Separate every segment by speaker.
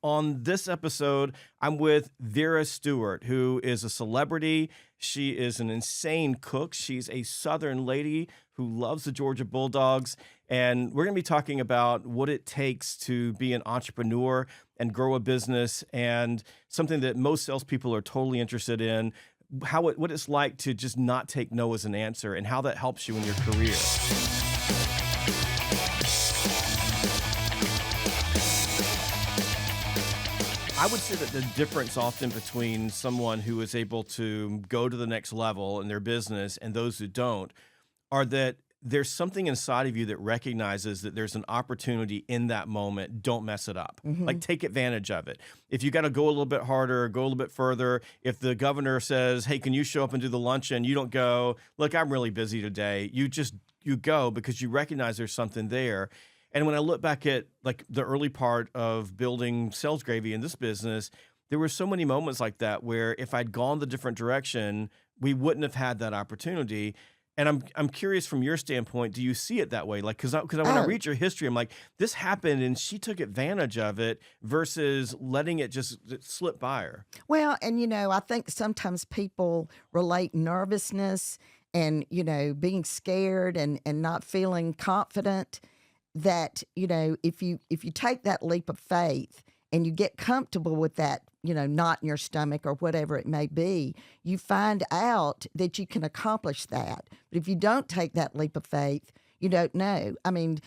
Speaker 1: on this episode, I'm with Vera Stewart, who is a celebrity. She is an insane cook. She's a Southern lady who loves the Georgia Bulldogs. And we're going to be talking about what it takes to be an entrepreneur and grow a business, and something that most salespeople are totally interested in, what it's like to just not take no as an answer, and how that helps you in your career. I would say that the difference often between someone who is able to go to the next level in their business and those who don't are that there's something inside of you that recognizes that there's an opportunity in that moment. Don't mess it up. Like, take advantage of it. If you got to go a little bit harder, go a little bit further. If the governor says, hey, can you show up and do the luncheon? You don't go, look, I'm really busy today. You go because you recognize there's something there. And when I look back at like the early part of building salesgravy in this business, there were so many moments like that where if I'd gone the different direction, we wouldn't have had that opportunity. And I'm curious from your standpoint, do you see it that way? Like, because when I read your history, I'm like, this happened and she took advantage of it versus letting it just slip by her.
Speaker 2: Well, and I think sometimes people relate nervousness and, being scared and not feeling confident, that, if you take that leap of faith and you get comfortable with that, knot in your stomach or whatever it may be, you find out that you can accomplish that. But if you don't take that leap of faith, you don't know. I mean,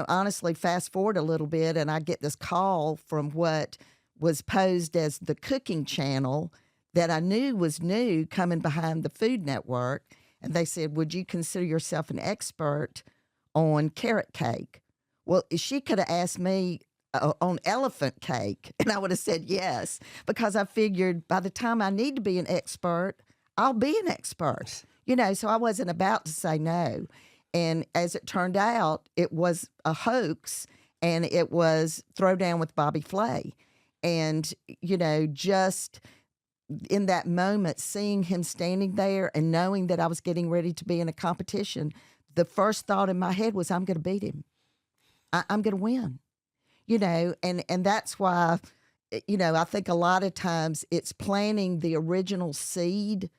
Speaker 2: honestly, fast forward a little bit and I get this call from what was posed as the cooking channel that I knew was new coming behind the Food Network. And they said, would you consider yourself an expert on carrot cake? Well, she could have asked me on elephant cake, and I would have said yes, because I figured by the time I need to be an expert, I'll be an expert, so I wasn't about to say no. And as it turned out, it was a hoax, and it was throw down with Bobby Flay. And, just in that moment, seeing him standing there and knowing that I was getting ready to be in a competition, the first thought in my head was, I'm going to beat him. I'm going to win, and that's why, I think a lot of times it's planting the original seed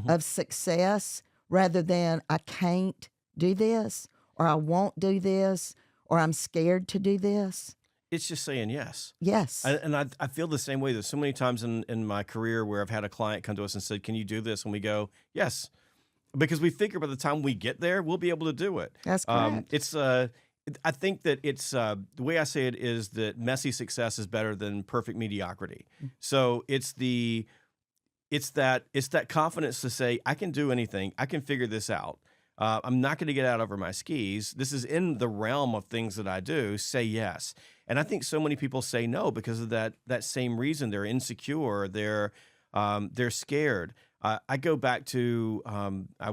Speaker 2: of success rather than I can't do this, or I won't do this, or I'm scared to do this.
Speaker 1: It's just saying yes.
Speaker 2: Yes.
Speaker 1: And I feel the same way. There's so many times in my career where I've had a client come to us and said, can you do this? And we go, yes. Because we figure by the time we get there, we'll be able to do it.
Speaker 2: That's correct.
Speaker 1: I think that it's the way I say it is that messy success is better than perfect mediocrity. So it's that confidence to say, I can do anything. I can figure this out. I'm not going to get out over my skis. This is in the realm of things that I do. Say yes. And I think so many people say no because of that same reason. They're insecure. They're scared. I go back to I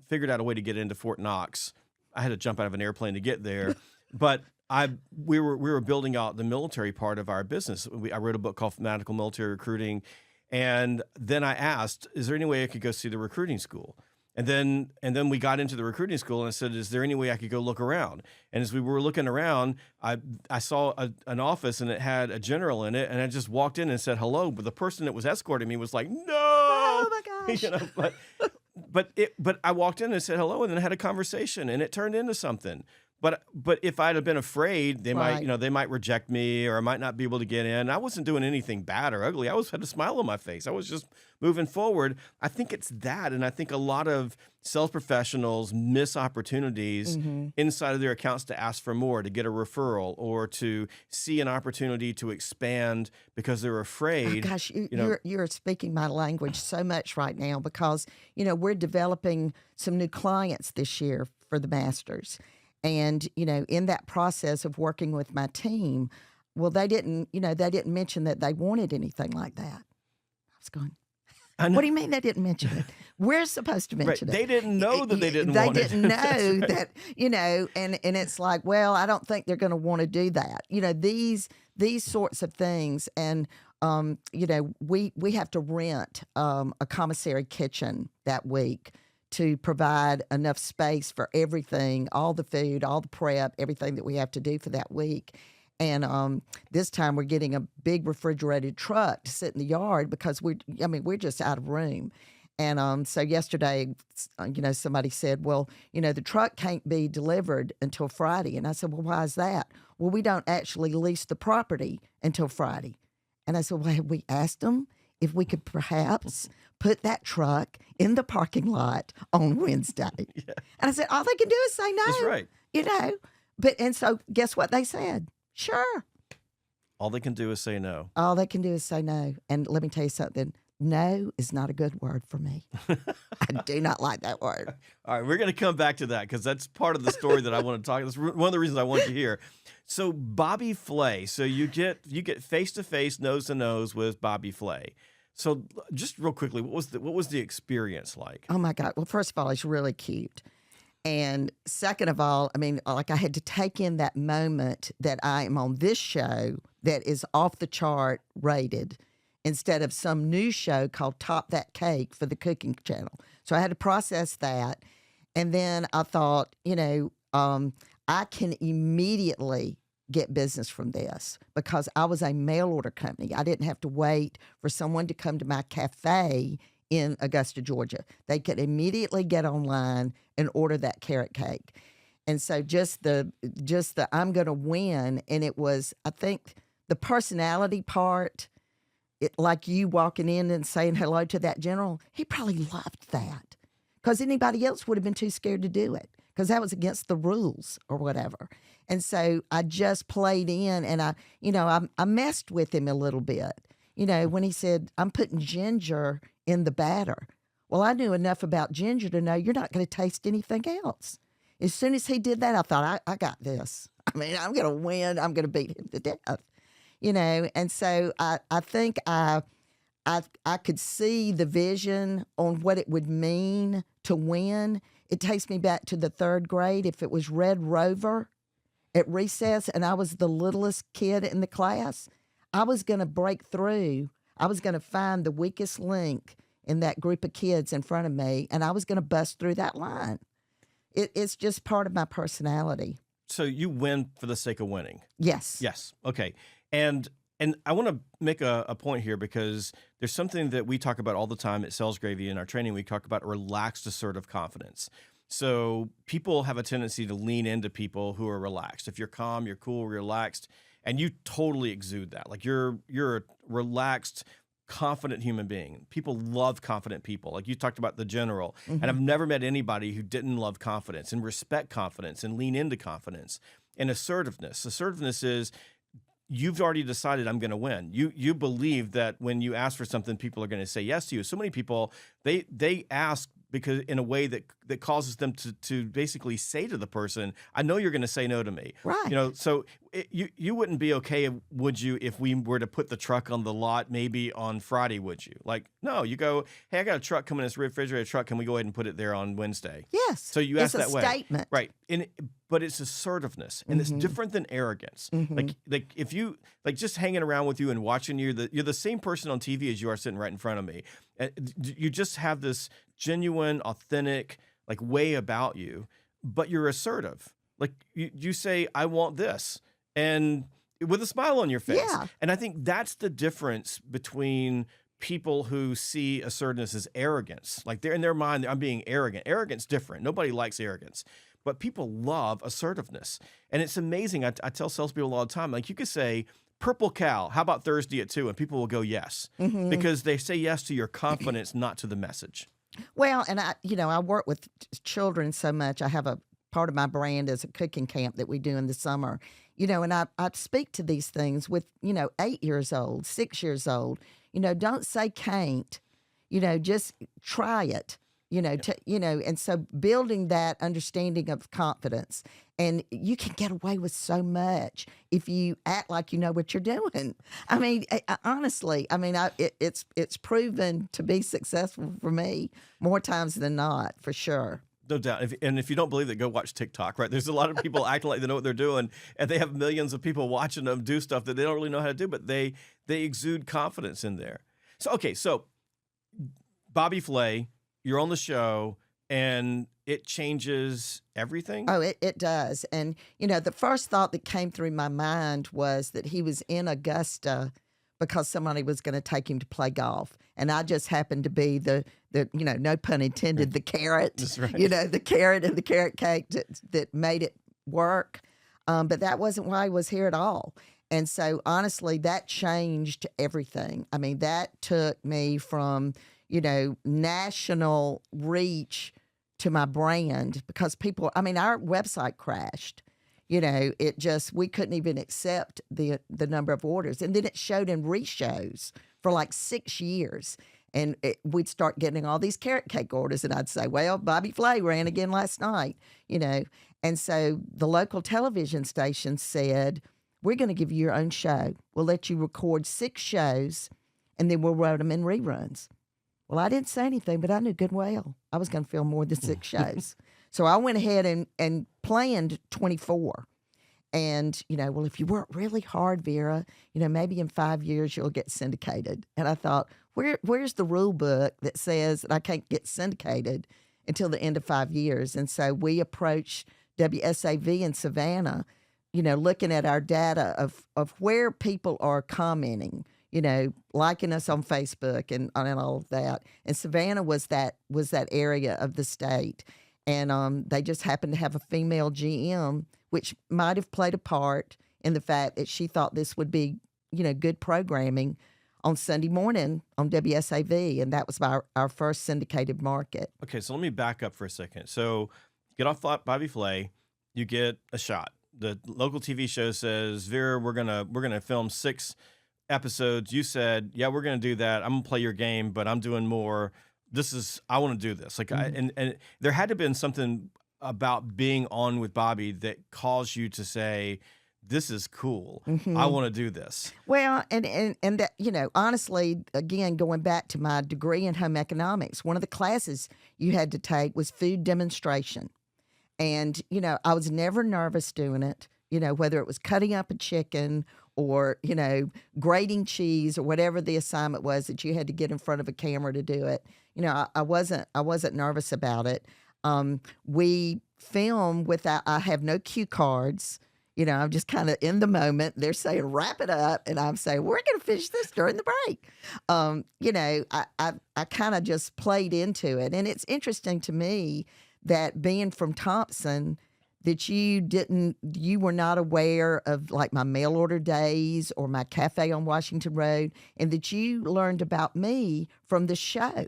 Speaker 1: figured out a way to get into Fort Knox. I had to jump out of an airplane to get there, but we were building out the military part of our business. I wrote a book called Fanatical Military Recruiting, and then I asked, "Is there any way I could go see the recruiting school?" And then we got into the recruiting school, and I said, "Is there any way I could go look around?" And as we were looking around, I saw an office, and it had a general in it, and I just walked in and said hello. But the person that was escorting me was like, "No!"
Speaker 2: Oh my gosh!
Speaker 1: But I walked in and said hello, and then had a conversation, and it turned into something. But if I'd have been afraid, they might reject me, or I might not be able to get in. I wasn't doing anything bad or ugly. I had a smile on my face. I was just moving forward. I think it's that, and I think a lot of sales professionals miss opportunities inside of their accounts to ask for more, to get a referral, or to see an opportunity to expand because they're afraid.
Speaker 2: Oh gosh, you're speaking my language so much right now, because we're developing some new clients this year for the Masters. And, in that process of working with my team, well, they didn't mention that they wanted anything like that. I was going, what do you mean they didn't mention it? We're supposed to mention it.
Speaker 1: They didn't know that they didn't want it.
Speaker 2: They didn't know that, and it's like, well, I don't think they're going to want to do that. These sorts of things. And, we have to rent a commissary kitchen that week to provide enough space for everything, all the food, all the prep, everything that we have to do for that week. And this time we're getting a big refrigerated truck to sit in the yard because we're just out of room. And so yesterday, somebody said, well, the truck can't be delivered until Friday. And I said, well, why is that? Well, we don't actually lease the property until Friday. And I said, well, have we asked them if we could perhaps put that truck in the parking lot on Wednesday? Yeah. And I said, all they can do is say no.
Speaker 1: That's right.
Speaker 2: And so guess what they said? Sure.
Speaker 1: All they can do is say no.
Speaker 2: All they can do is say no. And let me tell you something. No is not a good word for me. I do not like that word.
Speaker 1: All right, we're going to come back to that because that's part of the story that I want to talk. That's one of the reasons I want you here. So Bobby Flay. So you get face to face, nose to nose with Bobby Flay. So just real quickly, what was the experience like?
Speaker 2: Oh my God! Well, first of all, he's really cute, and second of all, I had to take in that moment that I am on this show that is off the chart rated, instead of some new show called Top That Cake for the cooking channel. So I had to process that. And then I thought, I can immediately get business from this because I was a mail order company. I didn't have to wait for someone to come to my cafe in Augusta, Georgia. They could immediately get online and order that carrot cake. And so just the I'm going to win. And it was, I think, the personality part. Like you walking in and saying hello to that general, he probably loved that because anybody else would have been too scared to do it because that was against the rules or whatever. And so I just played in and I messed with him a little bit. When he said, I'm putting ginger in the batter. Well, I knew enough about ginger to know you're not going to taste anything else. As soon as he did that, I thought, I got this. I'm going to win. I'm going to beat him to death. And so I think I could see the vision on what it would mean to win. It takes me back to the third grade. If it was Red Rover at recess and I was the littlest kid in the class, I was going to break through. I was going to find the weakest link in that group of kids in front of me, and I was going to bust through that line. It's just part of my personality.
Speaker 1: So you win for the sake of winning?
Speaker 2: Yes.
Speaker 1: Yes. Okay. And I want to make a point here because there's something that we talk about all the time at Salesgravy in our training. We talk about relaxed, assertive confidence. So people have a tendency to lean into people who are relaxed. If you're calm, you're cool, relaxed, and you totally exude that. Like you're a relaxed, confident human being. People love confident people. Like you talked about the general. Mm-hmm. And I've never met anybody who didn't love confidence and respect confidence and lean into confidence. And assertiveness. Assertiveness is you've already decided I'm going to win. You believe that when you ask for something, people are going to say yes to you. So many people, they ask because in a way that causes them to basically say to the person, I know you're going to say no to me.
Speaker 2: Right.
Speaker 1: So you wouldn't be okay, would you, if we were to put the truck on the lot maybe on Friday, would you? Like, no, you go, hey, I got a truck coming, this refrigerated truck. Can we go ahead and put it there on Wednesday?
Speaker 2: Yes.
Speaker 1: So you ask that way.
Speaker 2: It's a statement.
Speaker 1: Right. But it's assertiveness, and it's different than arrogance. Mm-hmm. Like if you just hanging around with you and watching you're the same person on TV as you are sitting right in front of me. You just have this genuine, authentic way about you, but you're assertive. Like you say, I want this, and with a smile on your face.
Speaker 2: Yeah.
Speaker 1: And I think that's the difference between people who see assertiveness as arrogance. Like they're in their mind, I'm being arrogant. Arrogance different. Nobody likes arrogance. But people love assertiveness. And it's amazing. I tell salespeople all the time, like you could say, purple cow, how about Thursday at 2? And people will go yes. Mm-hmm. Because they say yes to your confidence, not to the message.
Speaker 2: Well, and I work with children so much. I have a part of my brand is a cooking camp that we do in the summer. And I speak to these things with, 8 years old, 6 years old. Don't say can't, just try it. And so building that understanding of confidence, and you can get away with so much if you act like you know what you're doing. Honestly, it's proven to be successful for me more times than not, for sure.
Speaker 1: No doubt. If you don't believe it, go watch TikTok, right? There's a lot of people acting like they know what they're doing, and they have millions of people watching them do stuff that they don't really know how to do, but they exude confidence in there. So Bobby Flay, you're on the show, and it changes everything.
Speaker 2: Oh, it does. And, the first thought that came through my mind was that he was in Augusta because somebody was going to take him to play golf. And I just happened to be the no pun intended, the carrot,
Speaker 1: That's right.
Speaker 2: the carrot and the carrot cake that made it work. But that wasn't why he was here at all. And so, honestly, that changed everything. I mean, that took me from, national reach to my brand, because our website crashed. We couldn't even accept the number of orders. And then it showed in reshows for like 6 years. And we'd start getting all these carrot cake orders. And I'd say, well, Bobby Flay ran again last night, And so the local television station said, we're going to give you your own show. We'll let you record 6 shows, and then we'll run them in reruns. Well, I didn't say anything, but I knew good well I was going to film more than 6 shows. So I went ahead and planned 24. And, well, if you work really hard, Vera, maybe in 5 years you'll get syndicated. And I thought, where's the rule book that says that I can't get syndicated until the end of 5 years? And so we approached WSAV in Savannah, looking at our data of where people are commenting, liking us on Facebook and all of that. And Savannah was that area of the state. And they just happened to have a female GM, which might have played a part in the fact that she thought this would be, good programming on Sunday morning on WSAV. And that was our first syndicated market.
Speaker 1: Okay, so let me back up for a second. So get off Bobby Flay, you get a shot. The local TV show says, Vera, we're gonna film 6 episodes. You said, yeah, we're gonna do that. I'm gonna play your game, but I'm doing more. I want to do this. Like, and there had to have been something about being on with Bobby that caused you to say, this is cool. I want to do this.
Speaker 2: Well, and that, honestly, again, going back to my degree in home economics, one of the classes you had to take was food demonstration. And, I was never nervous doing it, whether it was cutting up a chicken or, grating cheese or whatever the assignment was that you had to get in front of a camera to do it. I wasn't nervous about it. We film without, I have no cue cards. I'm just kind of in the moment. They're saying, wrap it up. And I'm saying, we're going to finish this during the break. I kind of just played into it. And it's interesting to me that being from Thompson, that you were not aware of like my mail order days or my cafe on Washington Road, and that you learned about me from the show.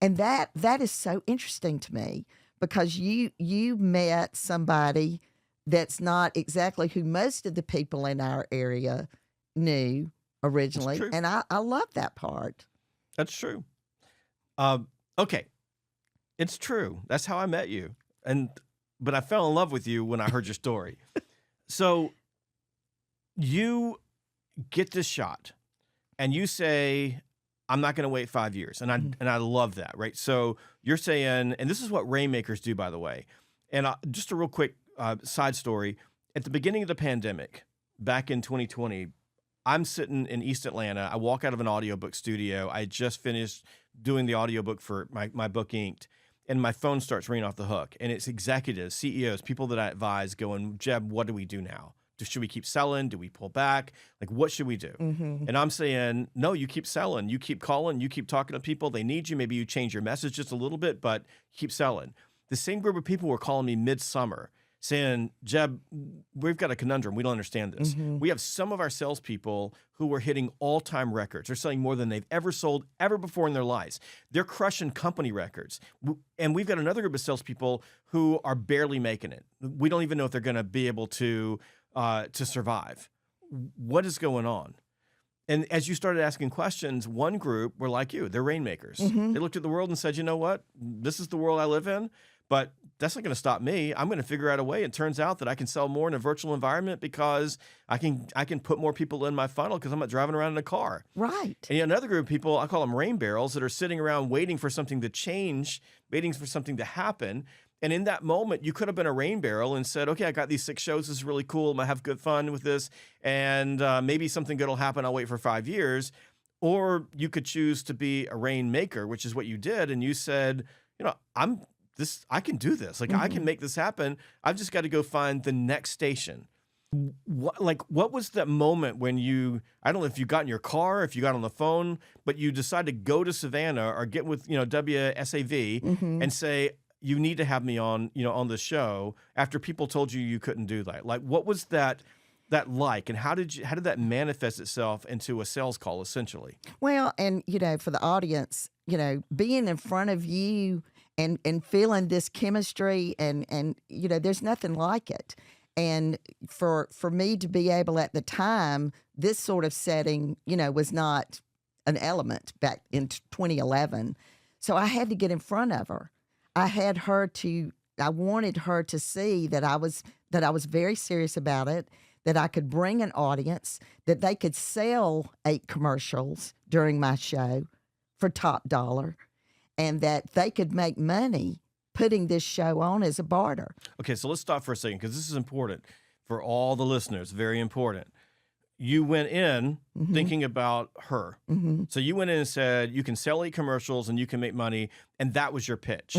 Speaker 2: And that is so interesting to me, because you met somebody that's not exactly who most of the people in our area knew originally. And I love that part.
Speaker 1: That's true. Okay. It's true. That's how I met you. But I fell in love with you when I heard your story. So you get this shot and you say, I'm not going to wait 5 years. And I love that, right? So you're saying, and this is what Rainmakers do, by the way. And just a real quick side story. At the beginning of the pandemic, back in 2020, I'm sitting in East Atlanta. I walk out of an audiobook studio. I just finished doing the audiobook for my book Inked. And my phone starts ringing off the hook. And it's executives, CEOs, people that I advise going, Jeb, what do we do now? Should we keep selling? Do we pull back? Like, what should we do? And I'm saying, no, you keep selling. You keep calling. You keep talking to people. They need you. Maybe you change your message just a little bit, but keep selling. The same group of people were calling me midsummer saying, Jeb, we've got a conundrum. We don't understand this. We have some of our salespeople who are hitting all-time records. They're selling more than they've ever sold ever before in their lives. They're crushing company records. And we've got another group of salespeople who are barely making it. We don't even know if they're going to be able to survive. What is going on? And as you started asking questions, one group were like you. They're Rainmakers. They looked at the world and said, you know what? This is the world I live in, but that's not going to stop me. I'm going to figure out a way. It turns out that I can sell more in a virtual environment because I can put more people in my funnel because I'm not driving around in a car.
Speaker 2: Right.
Speaker 1: And another group of people, I call them rain barrels, that are sitting around waiting for something to change, waiting for something to happen. And in that moment, you could have been a rain barrel and said, okay, I got these 6 shows. This is really cool. I'm going to have good fun with this. And maybe something good will happen. I'll wait for 5 years. Or you could choose to be a rainmaker, which is what you did. And you said, I'm I can do this. Like I can make this happen. I've just got to go find the next station. What was that moment when I don't know if you got in your car, if you got on the phone, but you decided to go to Savannah or get with, WSAV and say, you need to have me on, on the show after people told you couldn't do that? Like, what was that like, and how did that manifest itself into a sales call essentially?
Speaker 2: Well, and for the audience, being in front of you and feeling this chemistry and there's nothing like it. And for me to be able at the time, this sort of setting, was not an element back in 2011. So I had to get in front of her. I wanted her to see that I was very serious about it, that I could bring an audience, that they could sell 8 commercials during my show for top dollar, and that they could make money putting this show on as a barter.
Speaker 1: Okay, so let's stop for a second because this is important for all the listeners, very important. You went in thinking about her. So you went in and said, you can sell 8 commercials and you can make money, and that was your pitch.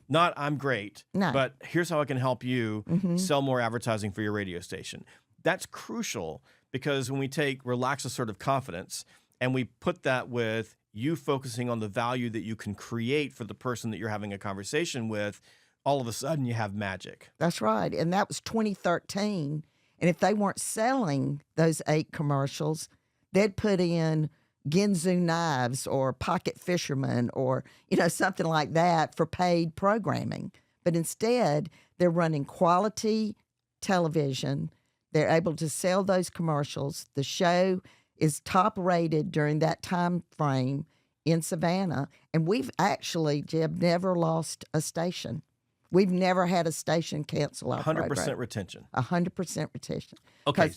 Speaker 1: Not, I'm great, but here's how I can help you sell more advertising for your radio station. That's crucial because when we take relaxed assertive confidence and we put that with you focusing on the value that you can create for the person that you're having a conversation with, all of a sudden you have magic.
Speaker 2: That's right. And that was 2013. And if they weren't selling those 8 commercials, they'd put in Ginzu knives or pocket fisherman or, something like that for paid programming. But instead, they're running quality television. They're able to sell those commercials. The show is top rated during that time frame in Savannah. And we've actually, Jeb, never lost a station. We've never had a station cancel our
Speaker 1: 100%
Speaker 2: program.
Speaker 1: retention.
Speaker 2: 100% retention.
Speaker 1: Okay.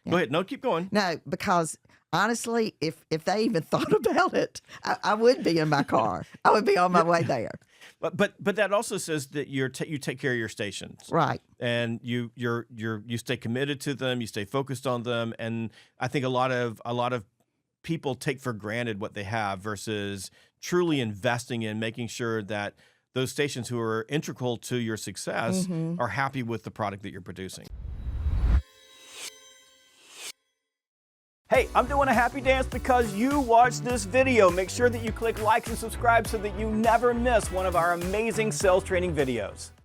Speaker 1: Go ahead. No, keep going.
Speaker 2: No, because honestly, if they even thought about it, I would be in my car. I would be on my way there.
Speaker 1: But that also says that you take care of your stations,
Speaker 2: right?
Speaker 1: And you stay committed to them, you stay focused on them, and I think a lot of people take for granted what they have versus truly investing in making sure that those stations who are integral to your success are happy with the product that you're producing.
Speaker 3: Hey, I'm doing a happy dance because you watched this video. Make sure that you click like and subscribe so that you never miss one of our amazing sales training videos.